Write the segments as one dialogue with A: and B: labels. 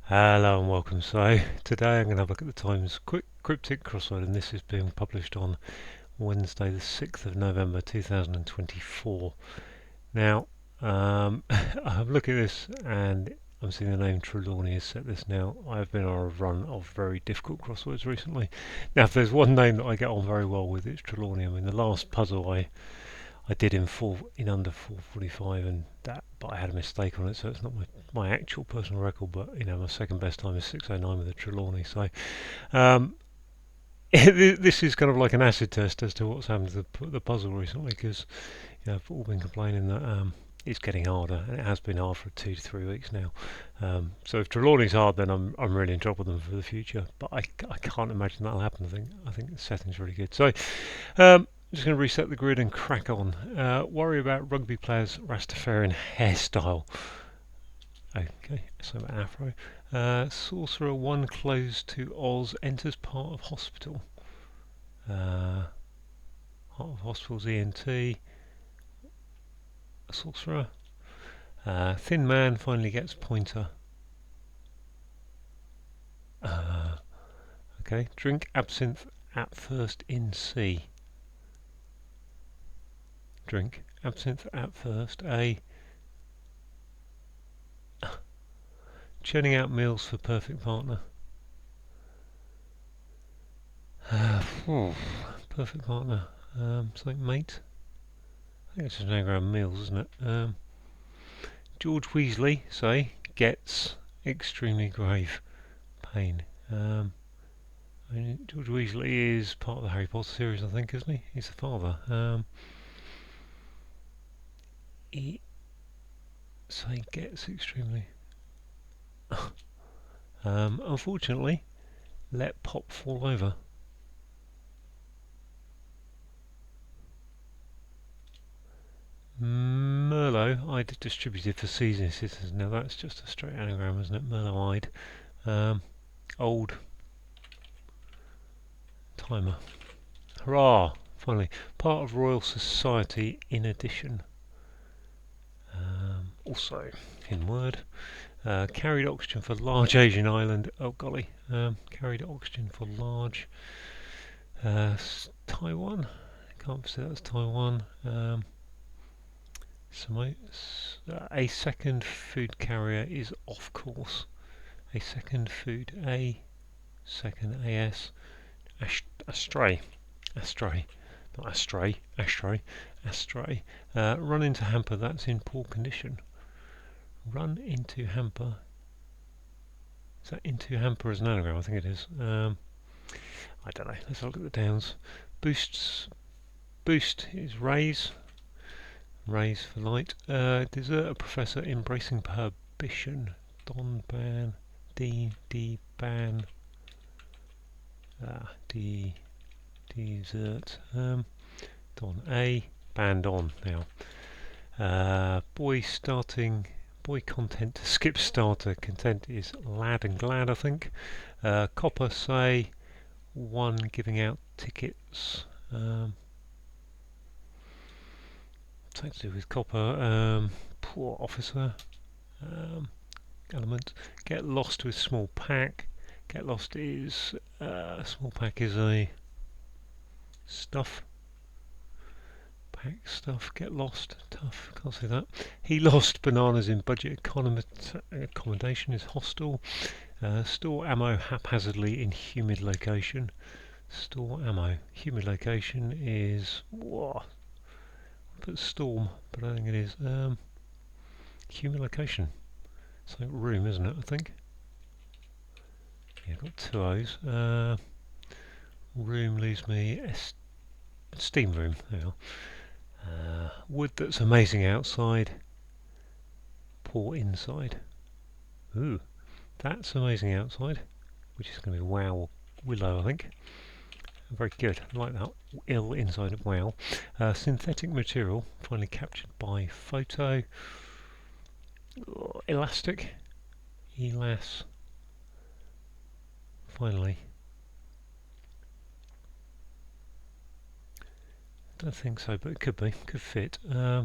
A: Hello and welcome. So today I'm going to have a look at the Times Cryptic crossword, and this is being published on Wednesday the 6th of November 2024. Now I'm looking at this and I'm seeing the name Trelawney has set this. Now I've been on a run of very difficult crosswords recently. Now if there's one name that I get on very well with, it's Trelawney. I mean the last puzzle I did in under 4:45, and but I had a mistake on it, so it's not my actual personal record. But my second best time is 6:09 with a Trelawney. So um, this is kind of like an acid test as to what's happened to the puzzle recently, because I've all been complaining that it's getting harder, and it has been hard for 2 to 3 weeks now. So if Trelawney's hard, then I'm really in trouble with them for the future. But I can't imagine that'll happen. I think the setting's really good. So. I'm just going to reset the grid and crack on. Worry about rugby players' Rastafarian hairstyle. Okay, so afro. Sorcerer 1 closed to Oz enters part of hospital. Heart of hospital's ENT. Sorcerer. Thin man finally gets pointer. Okay, drink absinthe at first in sea. Drink absinthe at first. Churning out meals for perfect partner. Perfect partner. Something mate. I think it's just an anagram meals, isn't it? George Weasley, say, gets extremely grave pain. George Weasley is part of the Harry Potter series, I think, isn't he? He's the father. He gets extremely. Unfortunately, let pop fall over. Merlot-eyed distributed for seasoned citizens. Now that's just a straight anagram, isn't it? Merlot-eyed. Old timer. Hurrah! Finally, part of Royal Society in addition. Also, in word, carried oxygen for large Asian island. Oh golly, carried oxygen for large Taiwan. Can't say that's Taiwan. A second food carrier is off course. A second food. A second AS. Astray. Not astray. Astray. Run into hamper. That's in poor condition. Run into hamper. Is that into hamper as an anagram? I think it is. I don't know. Let's look at the downs. Boost is raise. Raise for light. Desert a professor embracing prohibition. Don ban. D ban. Desert. Don A. Banned on now. Boy content to skip starter. Content is lad and glad, I think. Copper say 1 giving out tickets. Something to do with copper. Poor officer. Element. Get lost with small pack. Get lost is small pack is a stuff. Pack stuff. Get lost. Tough. Can't say that. He lost bananas in budget accommodation is hostile. Store ammo haphazardly in humid location. Store ammo. Humid location is put storm, but I don't think it is. Humid location. It's like room, isn't it? I think. Yeah, I've got 2 O's. Room leaves me steam room. There you are. Wood that's amazing outside. Poor inside. Ooh, that's amazing outside, which is going to be wow willow, I think. Very good. I like that. Ill inside of wow. Synthetic material finally captured by photo. Elastic. Elas. Finally. Don't think so, but it could be. Could fit.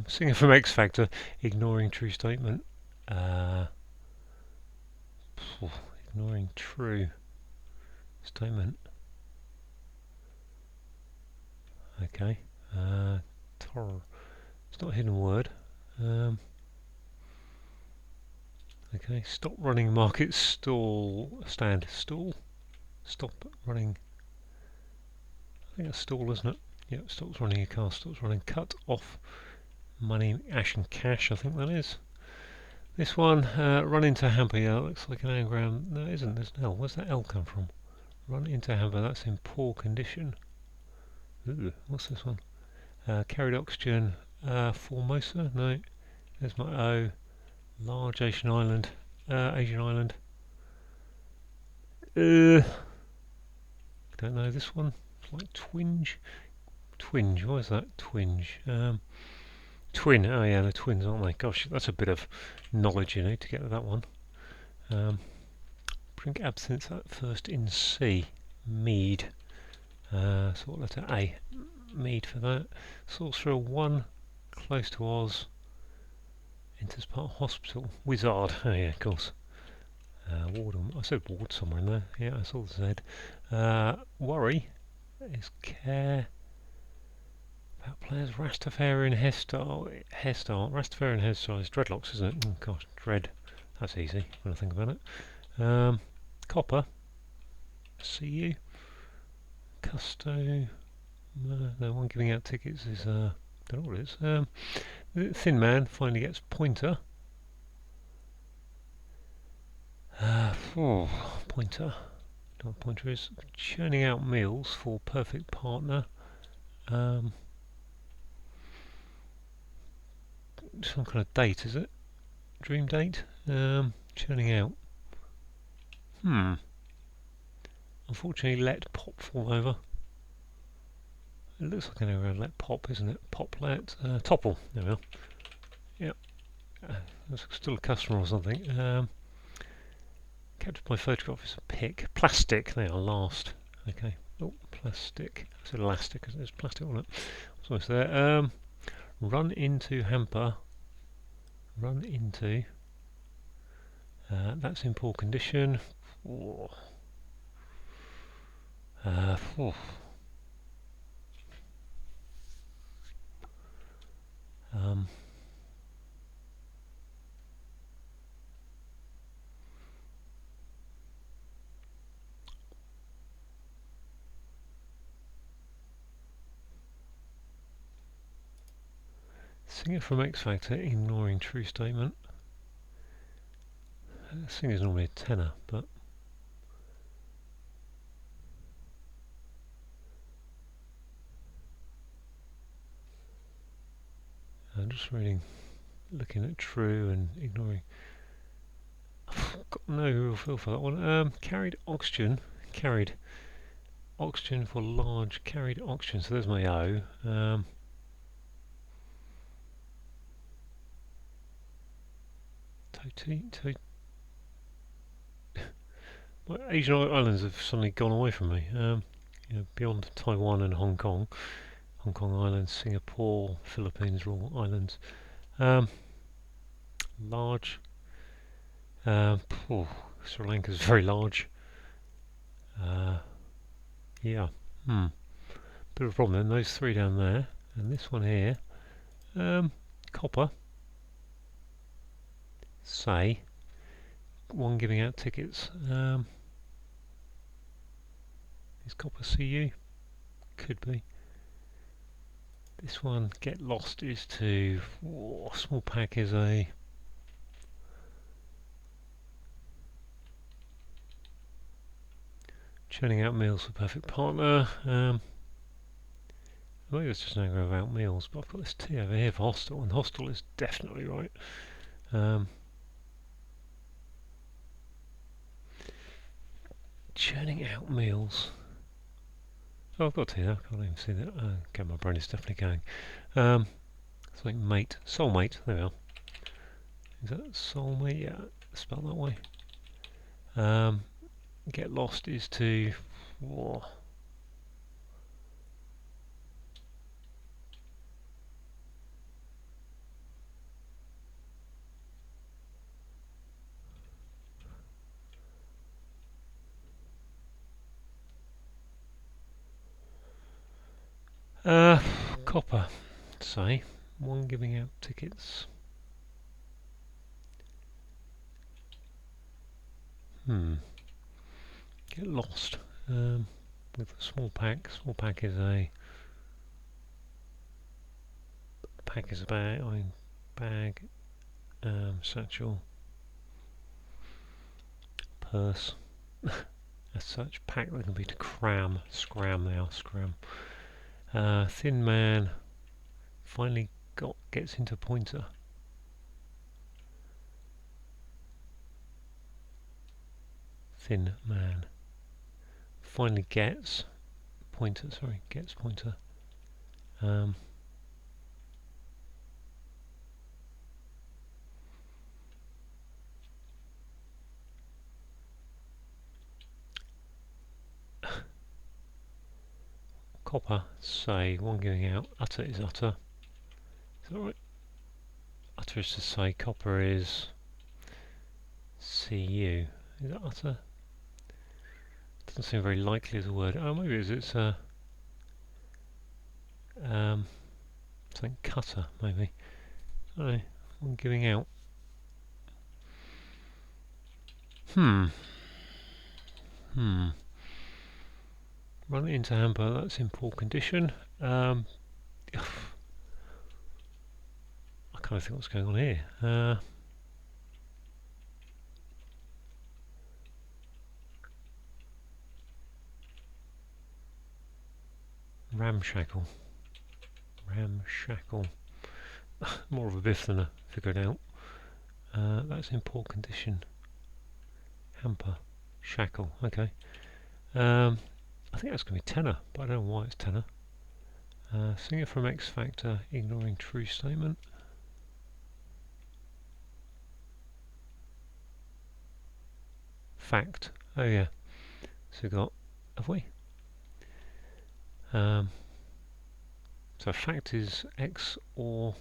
A: Singer from X Factor, ignoring true statement. ignoring true statement. Okay. It's not a hidden word. Okay. Stop running market stall. Stand stall. Stop running. I think that's stall, isn't it? Yep. Stops running a car. Stops running. Cut off money, ash and cash. I think that is. This one, run into hamper. Yeah, that looks like an anagram. No, it isn't. There's an L. Where's that L come from? Run into hamper. That's in poor condition. Ooh, what's this one? Carried oxygen. Formosa. No. There's my O. Large Asian island. Asian island. Don't know this one. It's like twinge. Twinge. What is that? Twinge. Twin. Oh yeah, they're twins, aren't they? Gosh, that's a bit of knowledge you need to get to that one. Drink absinthe at first in C. Mead. So what letter A? Mead for that. Sorcerer 1. Close to Oz. Enters part hospital. Wizard. Oh yeah, of course. Ward. I said ward somewhere in there. Yeah, I saw the Z. Worry is care. About players. Rastafarian hairstyle. Rastafarian hairstyle is dreadlocks, isn't it? Oh gosh, dread. That's easy when I think about it. Copper. CU. Custo. No one giving out tickets is. Don't know what it is. Thin man finally gets pointer. Pointer. What pointer is churning out meals for perfect partner. Some kind of date, is it? Dream date? Churning out. Unfortunately, let pop fall over. It looks like an anagram. Let pop, isn't it? Pop let topple. There we are. Yep. That's still a customer or something. Captured by photograph is a pic. Plastic. They are last. Okay. Oh, plastic. It's elastic. There's plastic on it. So it's there. Run into hamper. Run into. That's in poor condition. Oh. Singer from X Factor ignoring true statement. Singer's normally a tenor, but I'm just reading, looking at true and ignoring. I've got no real feel for that one. Carried oxygen for large carried oxygen. So there's my O. My Asian islands have suddenly gone away from me. Beyond Taiwan and Hong Kong Islands, Singapore, Philippines, are all islands. Large. Sri Lanka's very large. Yeah. Bit of a problem then. Those three down there, and this one here. Copper. Say. One giving out tickets. Is Copper CU? Could be. This one, get lost, is to. Small pack is a. Churning out meals for perfect partner. I think it's just an anagram about meals, but I've got this T over here for hostel, and hostel is definitely right. Churning out meals. Oh, I've got T there. I can't even see that. Okay, my brain is definitely going. Something mate, soulmate. There we are. Is that soulmate? Yeah, spelled that way. Get lost is to. Whoa. Copper, say, one giving out tickets. Get lost with a small pack. Small pack is a bag. Bag, satchel, purse. As such, pack that can be to cram, scram. They are scram. Thin man finally gets into pointer. Thin man finally gets pointer. Sorry, gets pointer. Copper, say, one giving out. Utter is utter. Is that right? Utter is to say. Copper is CU. Is that utter? Doesn't seem very likely as a word. Oh, maybe it's something cutter, maybe. Oh, one giving out. Run it into hamper, that's in poor condition. I kind of think what's going on here. Ramshackle. More of a biff than a figured out. That's in poor condition. Hamper. Shackle. Okay. I think that's going to be tenor, but I don't know why it's tenor. Singer from X Factor, ignoring true statement. Fact. Oh yeah. So we've got, have we? So fact is X or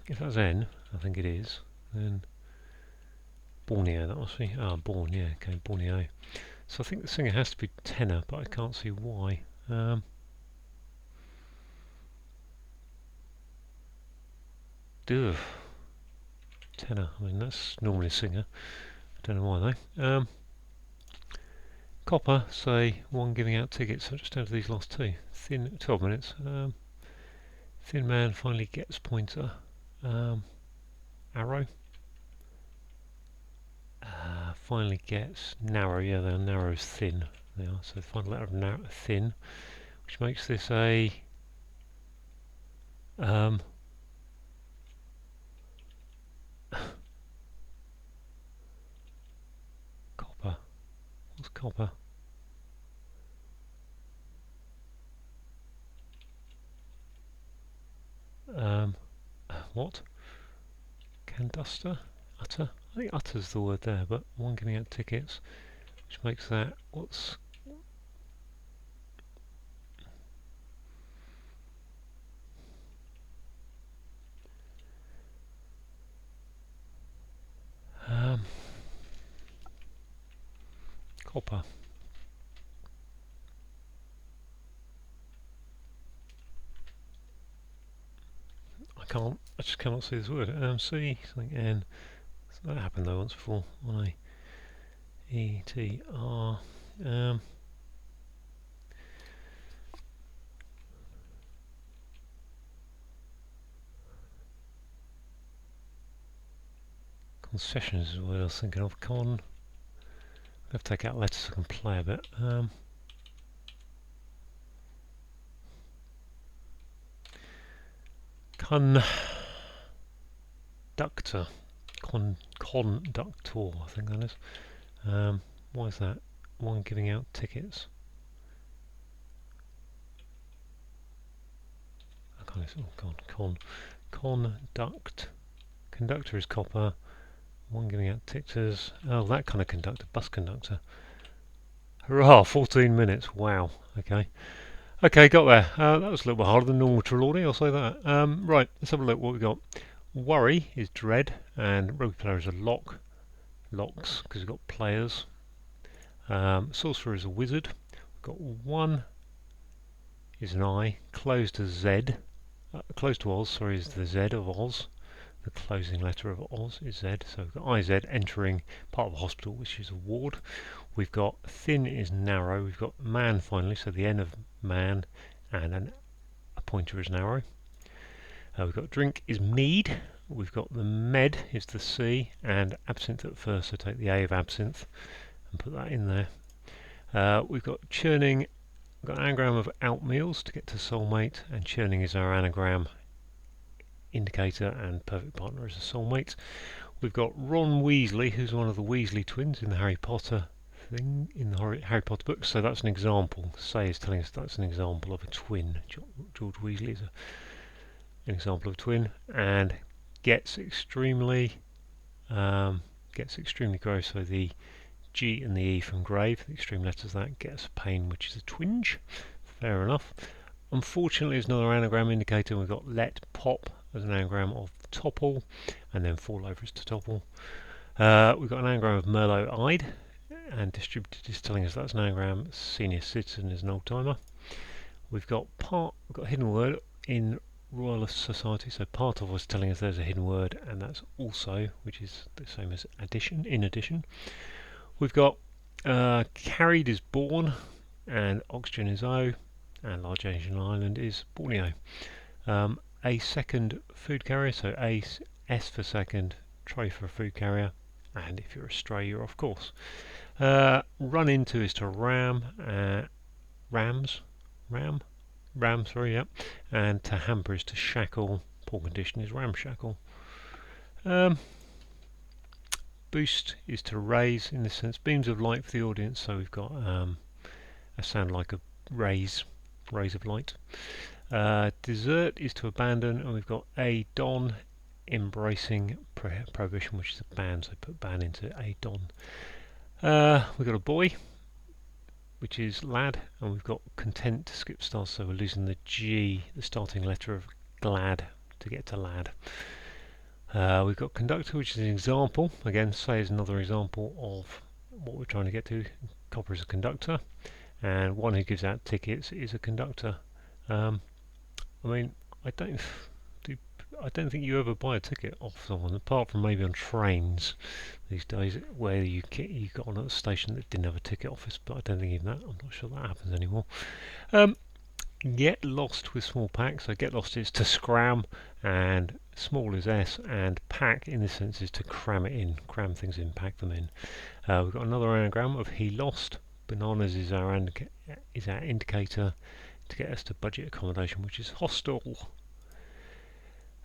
A: if that's N, I think it is, then Borneo, that must be. Ah, Born, yeah, okay, Borneo. So I think the singer has to be tenor, but I can't see why. Tenor, I mean that's normally a singer. I don't know why though. Copper, say, one giving out tickets, so just down to these last two. Thin, 12 minutes. Thin man finally gets pointer. Arrow. Finally gets narrow, yeah, they're narrow is thin. They are, so the final letter of narrow, thin, which makes this a copper. What's copper? What? Canduster? Utter? I think utter's the word there, but one giving out tickets, which makes that, what's... Copper. I just cannot see this word. C, something N. So that happened though once before. I, E, T, R. Concessions is what I was thinking of. I have to take out letters so I can play a bit. Conductor. Conductor, I think that is. Why is that? One giving out tickets. Oh god, conduct. Conductor is copper. One giving out tickets. Oh, that kind of conductor. Bus conductor. Hurrah, 14 minutes. Wow. Okay. Okay, got there. That was a little bit harder than normal Trelawney, I'll say that. Right, let's have a look what we got. Worry is dread, and rugby player is a lock. Locks, because we've got players. Sorcerer is a wizard. We've got 1 is an I, closed to Z, closed to Oz, sorry, is the Z of Oz. The closing letter of Oz is Z, so we've got IZ entering part of a hospital, which is a ward. We've got thin is narrow. We've got man finally, so the N of man, and a pointer is narrow. We've got drink is mead. We've got the med is the C, and absinthe at first, so take the A of absinthe and put that in there. We've got churning. We've got an anagram of out meals to get to soulmate, and churning is our anagram indicator, and perfect partner is a soulmate. We've got Ron Weasley, who's one of the Weasley twins in the Harry Potter thing, in the Harry Potter books, so that's an example. Say is telling us that's an example of a twin. George Weasley is an example of a twin, and gets extremely gross, so the G and the E from grave, the extreme letters, that gets pain, which is a twinge. Fair enough. Unfortunately, there's another anagram indicator. We've got let pop as an anagram of topple, and then fall over is to topple. We've got an anagram of Merlot-eyed, and distributed is telling us that's an anagram. Senior citizen is an old timer. We've got hidden word in Royalist Society, so part of us telling us there's a hidden word, and that's also, which is the same as addition, in addition. We've got carried is born, and oxygen is O, and large Asian island is Borneo. A second food carrier, so S for second, tray for a food carrier, and if you're a stray, you're off course. Run into is to ram, sorry, yeah, and to hamper is to shackle. Poor condition is ramshackle. Boost is to raise, in this sense, beams of light for the audience, so we've got a sound like a raise of light. Desert is to abandon, and we've got a don, embracing prohibition, which is a ban, so put ban into a don. We've got a boy, which is lad, and we've got content to skip stars, so we're losing the G, the starting letter of glad, to get to lad. We've got conductor, which is an example. Again, say is another example of what we're trying to get to. Copper is a conductor, and one who gives out tickets is a conductor. I mean, I don't think you ever buy a ticket off someone, apart from maybe on trains these days, where you got on at a station that didn't have a ticket office. But I don't think even that. I'm not sure that happens anymore. Get lost with small pack. So get lost is to scram, and small is S, and pack in this sense is to cram it in, cram things in, pack them in. We've got another anagram of he lost. Bananas is our indicator to get us to budget accommodation, which is hostel.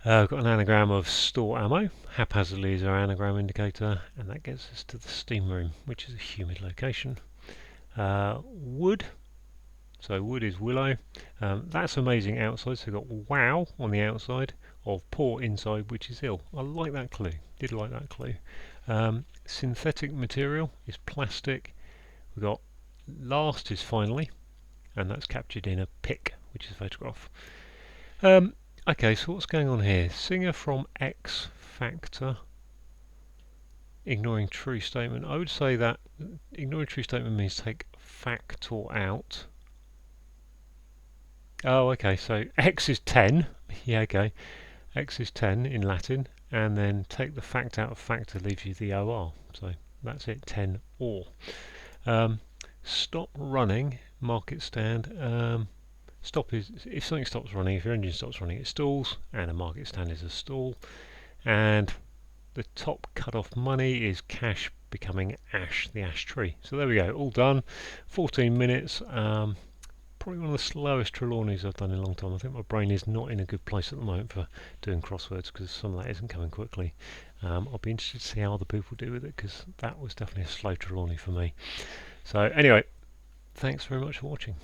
A: We've got an anagram of store ammo. Haphazardly is our anagram indicator, and that gets us to the steam room, which is a humid location. Wood. So wood is willow. That's amazing outside, so we've got wow on the outside, of poor inside, which is ill. I like that clue. Did like that clue. Synthetic material is plastic. We've got last is finally, and that's captured in a pic, which is a photograph. Okay, so what's going on here? Singer from X Factor. Ignoring true statement. I would say that ignoring true statement means take factor out. Oh, okay, so X is 10. Yeah, okay. X is 10 in Latin, and then take the fact out of factor leaves you the OR. So that's it, 10 or. Stop running, market stand. Stop is if something stops running, if your engine stops running, it stalls, and a market stand is a stall. And the top cut off money is cash becoming ash, the ash tree. So there we go, all done. 14 minutes. Probably one of the slowest Trelawneys I've done in a long time. I think my brain is not in a good place at the moment for doing crosswords, because some of that isn't coming quickly. I'll be interested to see how other people do with it, because that was definitely a slow Trelawney for me. So anyway, thanks very much for watching.